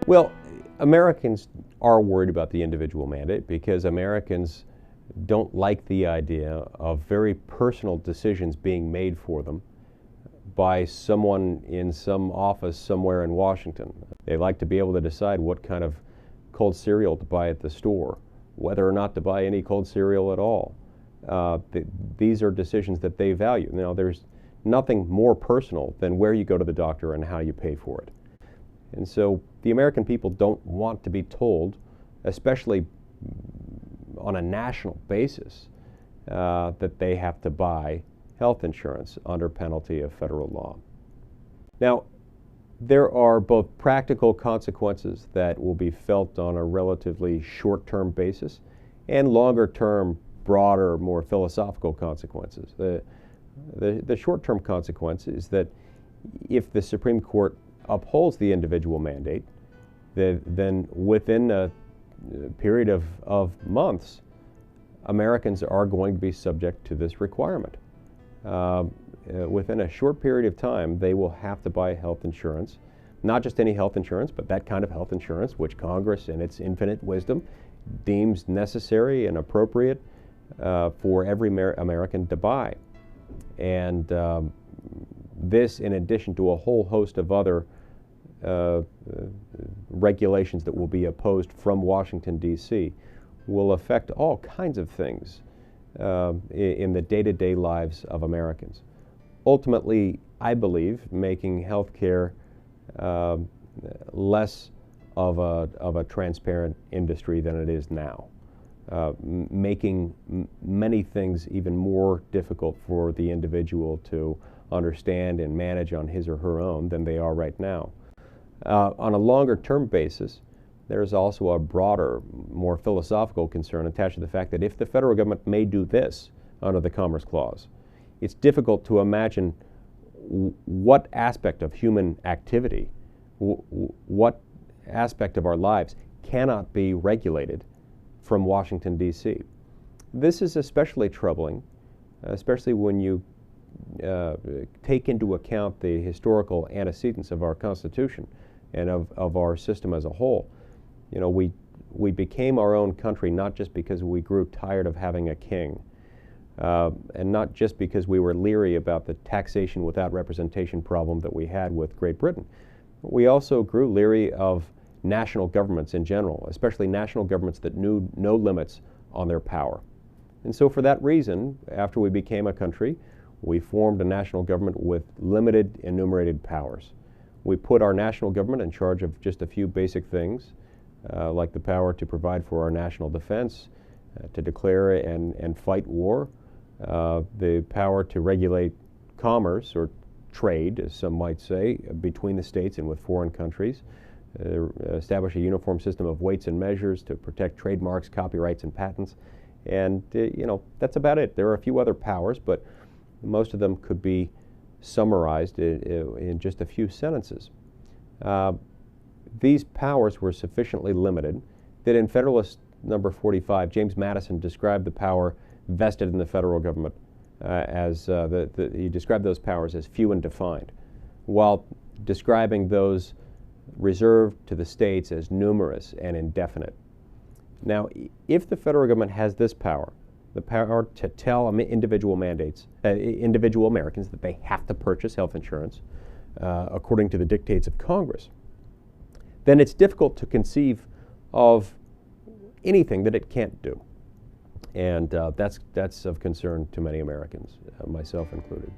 Well, Americans are worried about the individual mandate because Americans don't like the idea of very personal decisions being made for them by someone in some office somewhere in Washington. They like to be able to decide what kind of cold cereal to buy at the store, whether or not to buy any cold cereal at all. These are decisions that they value. Now, there's nothing more personal than where you go to the doctor and how you pay for it. And so the American people don't want to be told, especially on a national basis, that they have to buy health insurance under penalty of federal law. Now, there are both practical consequences that will be felt on a relatively short-term basis and longer-term, broader, more philosophical consequences. The short-term consequence is that if the Supreme Court upholds the individual mandate, then within a period of months, Americans are going to be subject to this requirement. Within a short period of time, they will have to buy health insurance, not just any health insurance, but that kind of health insurance which Congress, in its infinite wisdom, deems necessary and appropriate for every American to buy. And this, in addition to a whole host of other regulations that will be opposed from Washington, D.C., will affect all kinds of things in the day-to-day lives of Americans. Ultimately, I believe, making health care less of a transparent industry than it is now, making many things even more difficult for the individual to understand and manage on his or her own than they are right now. On a longer-term basis, there's also a broader, more philosophical concern attached to the fact that if the federal government may do this under the Commerce Clause, it's difficult to imagine what aspect of human activity, what aspect of our lives cannot be regulated from Washington, D.C. This is especially troubling, especially when you take into account the historical antecedents of our Constitution and of our system as a whole. You know, we became our own country not just because we grew tired of having a king, and not just because we were leery about the taxation without representation problem that we had with Great Britain. We also grew leery of national governments in general, especially national governments that knew no limits on their power. And so for that reason, after we became a country, we formed a national government with limited enumerated powers. We put our national government in charge of just a few basic things, like the power to provide for our national defense, to declare and fight war, the power to regulate commerce or trade, as some might say, between the states and with foreign countries, establish a uniform system of weights and measures to protect trademarks, copyrights, and patents. And, you know, that's about it. There are a few other powers, but most of them could be summarized in just a few sentences. These powers were sufficiently limited that in Federalist number 45, James Madison described the power vested in the federal government he described those powers as few and defined, while describing those reserved to the states as numerous and indefinite. Now, if the federal government has this power, the power to tell individual Americans that they have to purchase health insurance according to the dictates of Congress, then it's difficult to conceive of anything that it can't do. And that's of concern to many Americans, myself included.